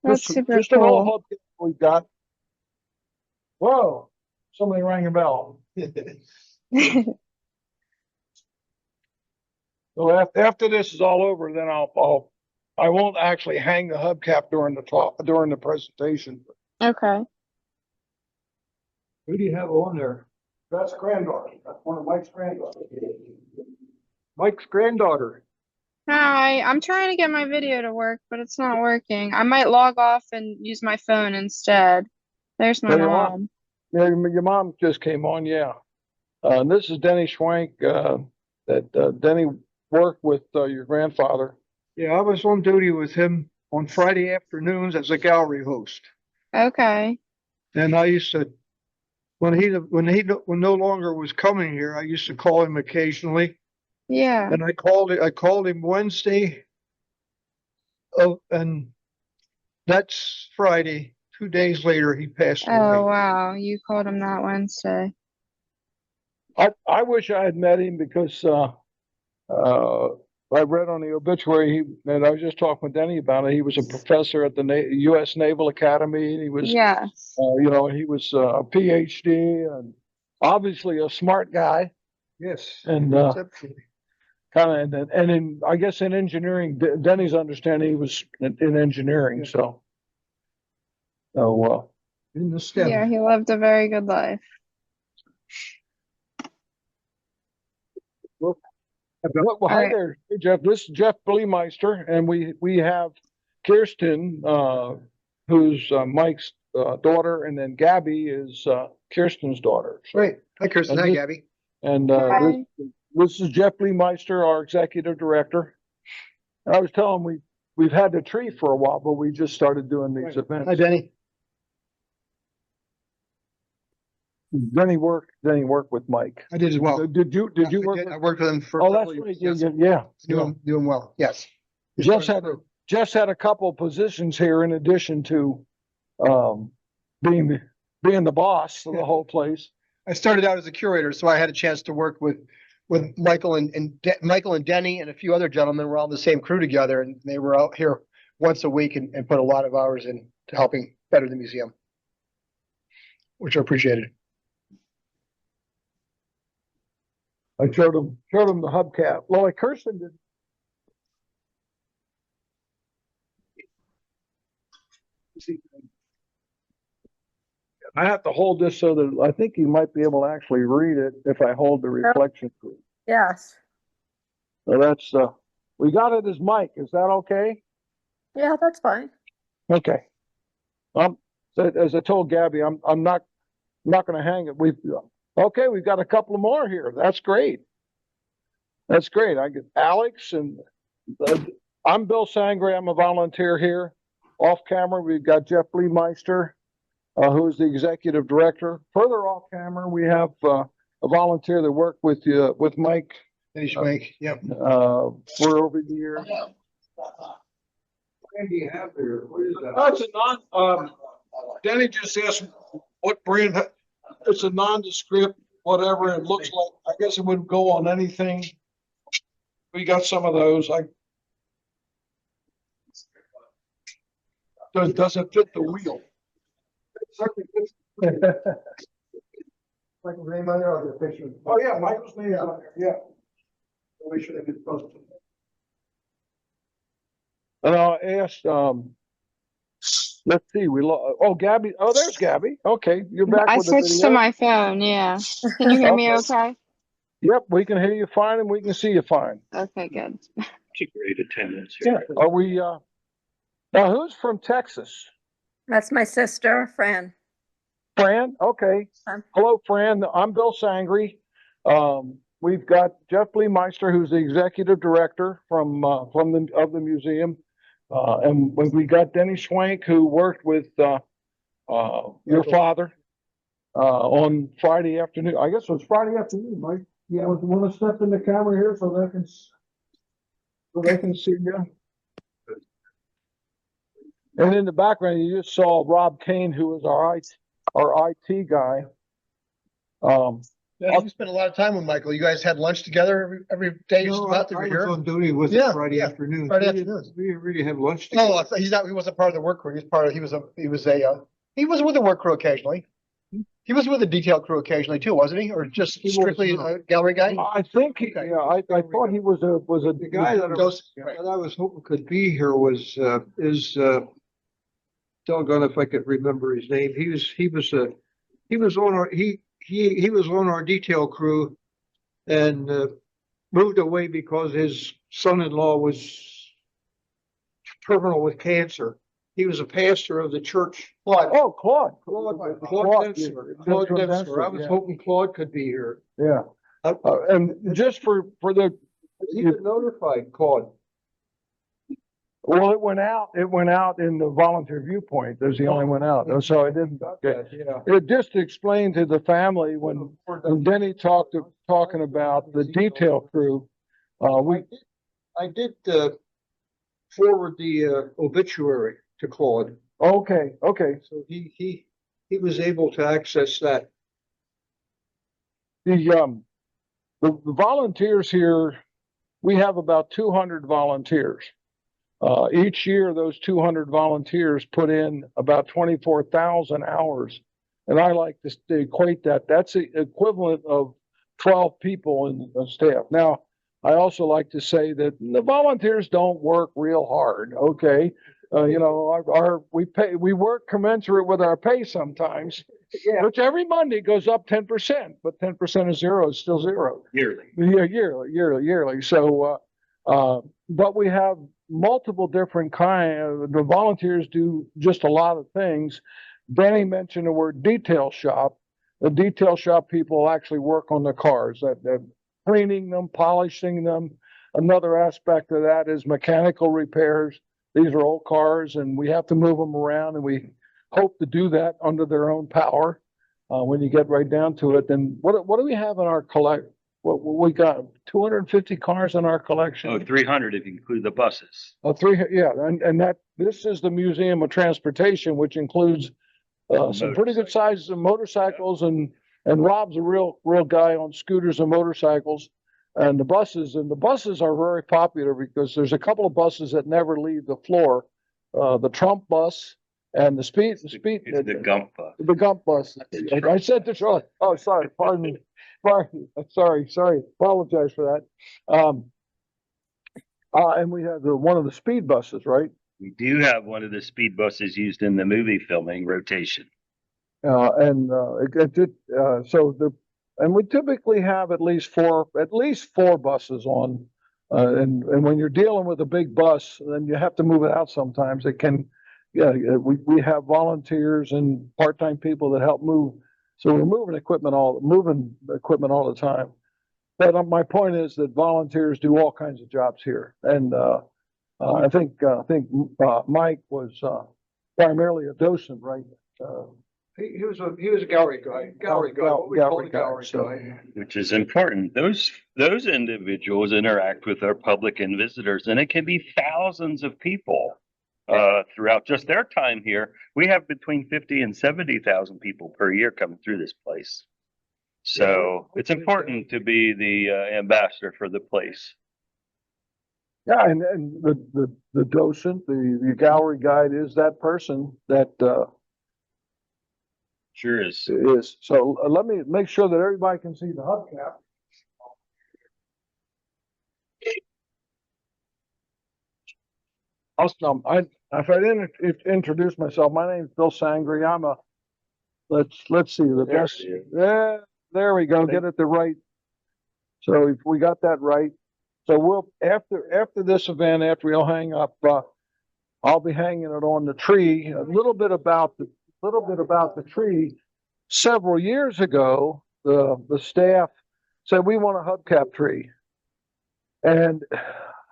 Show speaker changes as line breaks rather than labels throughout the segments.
That's super
Just an old
cool.
hubcap we've got. Whoa! Somebody rang a bell. So after this is all over, then I won't actually hang the hubcap during the talk during the presentation.
Okay.
Who do you have on there? That's granddaughter. That's one of Mike's granddaughters. Mike's granddaughter.
Hi, I'm trying to get my video to work, but it's not working. I might log off and use my phone instead. There's my
So your mom,
mom.
yeah, your mom just came on. Yeah. And this is Denny Schwank. That Denny worked with your grandfather. Yeah, I was on duty with him on Friday afternoons as a gallery host,
Okay.
and I used to when no longer was coming here, I used to call him occasionally,
Yeah.
and I called him Wednesday, and that's Friday. 2 days later, he passed
Oh,
away.
wow. You called him that Wednesday.
I wish I had met him because uh, I read on the obituary, and I was just talking with Denny about it. He was a professor at the U.S. Naval Academy, and he was,
Yes.
he was a PhD, and obviously a smart guy. Yes, and kind of, and in I guess in engineering, Denny's understanding he was in engineering, so in the
Yeah,
STEM.
he lived a very good life.
Well,
All
hi
right.
there, hey, Jeff. This is Jeff Bleemeister, and we have Kirsten, who's Mike's daughter, and then Gabby is Kirsten's daughter. So,
Great. Hi, Kirsten. Hi,
this,
Gabby.
and
Hi.
this is Jeff Bleemeister, our executive director. I was telling him we've had the tree for a while, but we just started doing these events.
Hi, Denny.
Denny worked with Mike.
I did as well.
Did you work?
I worked with him for
Oh,
a
that's
couple of
right.
years.
Yeah,
Yes.
yeah.
Knew him well. Yes.
Jeff's had a couple of positions here in addition to um, being the boss of the whole place.
I started out as a curator, so I had a chance to work with Michael Michael and Denny and a few other gentlemen. We're all in the same crew together, and they were out here once a week and put a lot of hours into helping better the museum, which I appreciated.
I showed him the hubcap. Well, like Kirsten did. I have to hold this so that I think you might be able to actually read it if I hold the reflection group.
Yes.
So that's we got it as Mike. Is that okay?
Yeah, that's fine.
Okay. So as I told Gabby, I'm not going to hang it. We've got a couple of more here. That's great. That's great. I get Alex and I'm Bill Sangre. I'm a volunteer here. Off camera, we've got Jeff Bleemeister, who is the executive director. Further off camera, we have a volunteer that worked with Mike.
Denny Schwank. Yep.
For over the years. What do you have there? What is that? Oh, it's a Danny just asked what brand. It's a nondescript, whatever it looks like. I guess it would go on anything. We got some of those. Does it fit the wheel? It certainly fits.
Michael's name on there. I'll get a picture.
Oh yeah, Michael's name is on there. Yeah. I'll make sure they get posted. And I asked, let's see, Gabby. Oh, there's Gabby. Okay, you're back
I
with the
switched to
video.
my phone, yeah. Can you hear me
Okay.
okay?
Yep, we can hear you fine and we can see you fine.
Okay, good.
Great attendance
Yeah.
here.
Are we, now who's from Texas?
That's my sister, Fran.
Fran? Okay. Hello, Fran. I'm Bill Sangre. We've got Jeff Bleemeister, who's the executive director from the museum. And we got Denny Schwank, who worked with your father on Friday afternoon. I guess it was Friday afternoon, Mike. Yeah, want to step in the camera here so they can see you. And in the background, you just saw Rob Kane, who is our IT guy.
Yeah, you spent a lot of time with Michael. You guys had lunch together every day you
No,
about
I
that
was
were here?
on duty with
Yeah,
Friday
yeah,
afternoon.
Friday
We didn't-
afternoons.
We didn't really have lunch
Oh,
together.
I thought he's not, he wasn't part of the work crew. He was with the work crew occasionally. He was with the detail crew occasionally too, wasn't he? Or just
He was,
strictly
no.
a gallery guy?
I think,
Okay.
yeah, I thought he was a.
The guy that I was hoping could be here was, doggone if I could remember his name. He was on our detail crew and, moved away because his son-in-law was terminal with cancer. He was a pastor of the church.
Oh, Claude.
Claude
yeah.
Claude Densler. I
Densler,
was
yeah.
hoping Claude could be here.
Yeah. And just for the,
He been notified, Claude.
well, it went out in the volunteer viewpoint. There's the only one out. So I didn't.
Yeah.
It just explained to the family when Denny talking about the detail crew.
I did forward the obituary to Claude,
Okay.
so he was able to access that.
The volunteers here, we have about 200 volunteers. Each year, those 200 volunteers put in about 24,000 hours. And I like to equate that. That's the equivalent of 12 people in the staff. Now, I also like to say that the volunteers don't work real hard. Okay. You know, we work commensurate with our pay sometimes, which every Monday goes up 10%, but 10% of zero is still zero.
Yearly.
Yeah, yearly. So, but we have multiple different the volunteers do just a lot of things. Danny mentioned the word detail shop. The detail shop people actually work on the cars, that cleaning them, polishing them. Another aspect of that is mechanical repairs. These are old cars and we have to move them around, and we hope to do that under their own power. When you get right down to it, then what do we have in our collect? What we got 250 cars in our collection.
Oh, 300 if you include the buses.
Oh, yeah, and this is the Museum of Transportation, which includes some pretty good sizes of motorcycles, and Rob's a real guy on scooters and motorcycles, and the buses are very popular because there's a couple of buses that never leave the floor, the Trump bus and
The Gump bus.
the Gump bus. I said this wrong. Oh, sorry, pardon me. Sorry. Apologize for that. And we have one of the speed buses, right?
We do have one of the speed buses used in the movie filming rotation.
And we typically have at least four buses on. And when you're dealing with a big bus, then you have to move it out sometimes. We have volunteers and part-time people that help move. So we're moving equipment all the time. But my point is that volunteers do all kinds of jobs here. And I think Mike was primarily a docent, right?
He was a gallery guy. What we call a gallery guy.
Which is important. Those individuals interact with our public and visitors, and it can be thousands of people throughout just their time here. We have between 50 and 70,000 people per year coming through this place. So it's important to be the ambassador for the place.
Yeah, and the docent, the gallery guide is that person that
Sure is.
is. So let me make sure that everybody can see the hubcap. If I didn't introduce myself, my name is Bill Sangri. Let's see the best. Yeah, there we go. Get it the right. So if we got that right, so we'll after this event, after we all hang up, I'll be hanging it on the tree. A little bit about the tree. Several years ago, the staff said we want a hubcap tree, and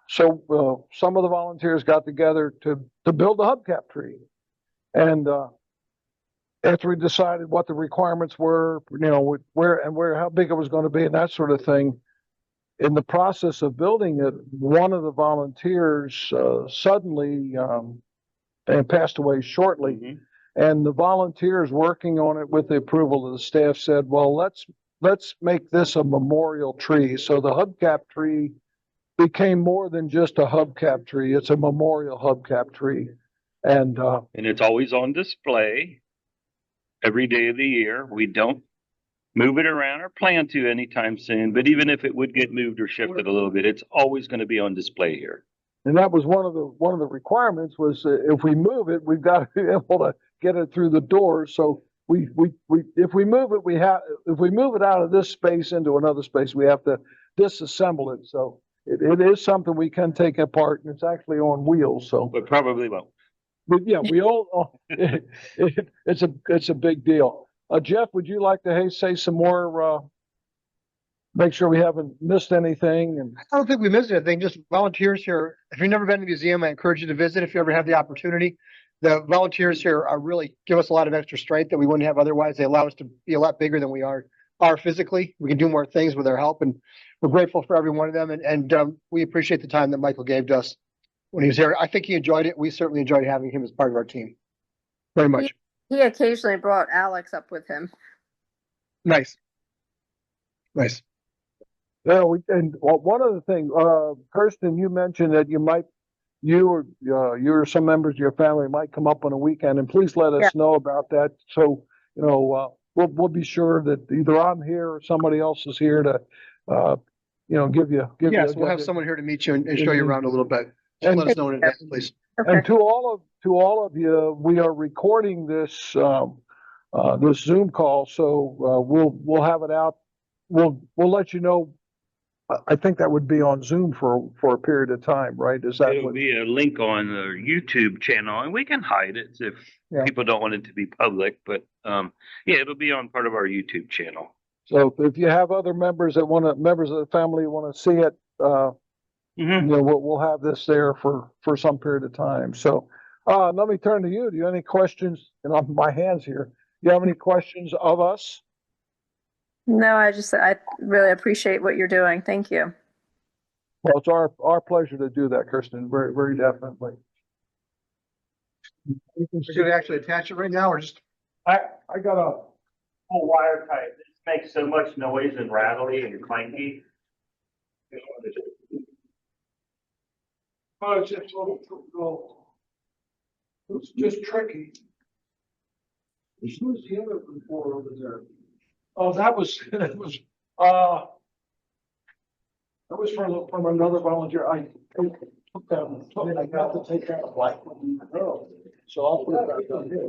so some of the volunteers got together to build a hubcap tree, and after we decided what the requirements were, how big it was going to be, and that sort of thing. In the process of building it, one of the volunteers suddenly and passed away shortly. Mm-hmm. And the volunteers working on it with the approval of the staff said, well, let's let's make this a memorial tree. So the hubcap tree became more than just a hubcap tree. It's a memorial hubcap tree. And
it's always on display every day of the year. We don't move it around or plan to anytime soon, but even if it would get moved or shifted a little bit, it's always going to be on display here.
and that was one of the requirements was if we move it, we've got to be able to get it through the doors. So we if we move it, if we move it out of this space into another space, we have to disassemble it. So it is something we can take apart, and it's actually on wheels. So,
But probably won't.
but yeah, we all it's a big deal. Jeff, would you like to say some more? Make sure we haven't missed anything. And
I don't think we missed anything. Just volunteers here. If you've never been to the museum, I encourage you to visit if you ever have the opportunity. The volunteers here are really give us a lot of extra strength that we wouldn't have otherwise. They allow us to be a lot bigger than we are physically. We can do more things with their help, and we're grateful for every one of them. And we appreciate the time that Michael gave to us when he was here. I think he enjoyed it. We certainly enjoyed having him as part of our team. Very much.
He occasionally brought Alex up with him.
Nice. Nice.
yeah, and one other thing, Kirsten, you mentioned that you or some members of your family might come up on a weekend, and please let us know about that. So, we'll be sure that either I'm here or somebody else is here to, give you.
Yes, we'll have someone here to meet you and show you around a little bit. Just let us know in advance, please.
Okay.
And to all of you, we are recording this this Zoom call, so we'll have it out. We'll let you know. I think that would be on Zoom for a period of time, right? Is that
It'll be a link on the YouTube channel, and we can hide it if people don't want it to be public. But it'll be on part of our YouTube channel.
So if you have other members of the family want to see it, we'll have this there for some period of time. So let me turn to you. Do you have any questions? And on my hands here. Do you have any questions of us?
No, I really appreciate what you're doing. Thank you.
Well, it's our pleasure to do that, Kirsten. Very, very definitely.
Should we actually attach it right now, or just?
I got a
Full wire type. This makes so much noise and rattly and clanky.
Oh, it's just a little, it's just tricky. Who's the other report over there? Oh, that was from another volunteer. I took that. I got to take that black one. Oh, so I'll put it back on here.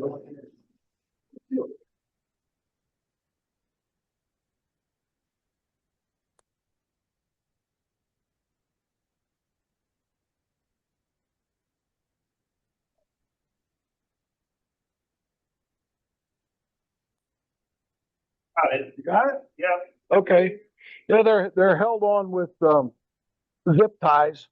You got it?
Yeah.
Okay. Yeah, they're held on with zip ties,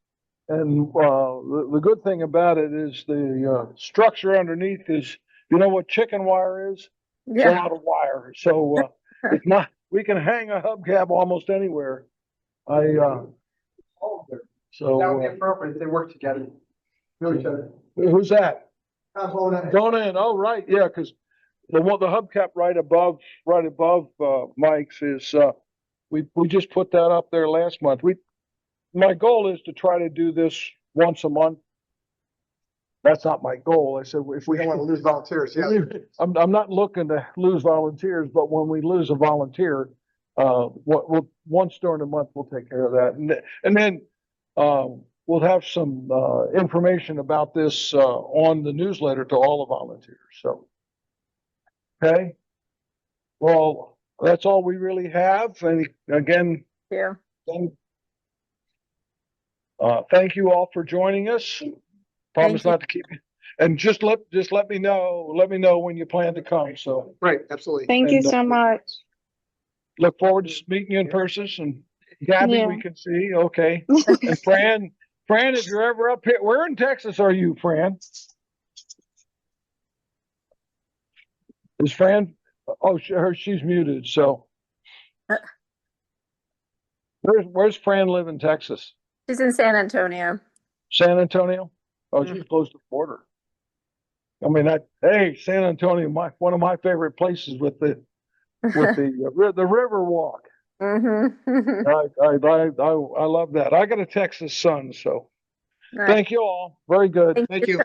and the good thing about it is the structure underneath is, you know what chicken wire is? It's a lot of wire, so it's not. We can hang a hubcap almost anywhere. So
That would be appropriate if they work together. Know each other.
who's that?
Donna.
Oh, right, yeah, because the hubcap right above Mike's is we just put that up there last month. My goal is to try to do this once a month. That's not my goal. I said if we
don't want to lose volunteers. Yeah.
I'm not looking to lose volunteers, but when we lose a volunteer, once during the month we'll take care of that, and then we'll have some information about this on the newsletter to all the volunteers. So. Okay. Well, that's all we really have. And again, thank you all for joining us. Promise not to keep you. And just let me know. Let me know when you plan to come. So
Right. Absolutely.
Thank you so much.
look forward to meeting you in person. And Gabby, we can see. Okay. And Fran, if you're ever up here, where in Texas are you, Fran? Is Fran? Oh, she's muted. So, where's Fran live in Texas?
She's in San Antonio.
San Antonio? Oh, she's close to the border. I mean, San Antonio, one of my favorite places with the with the river walk.
Mm-hmm.
I love that. I got a Texas son, so thank you all. Very good.
Thank
Thank
you
you.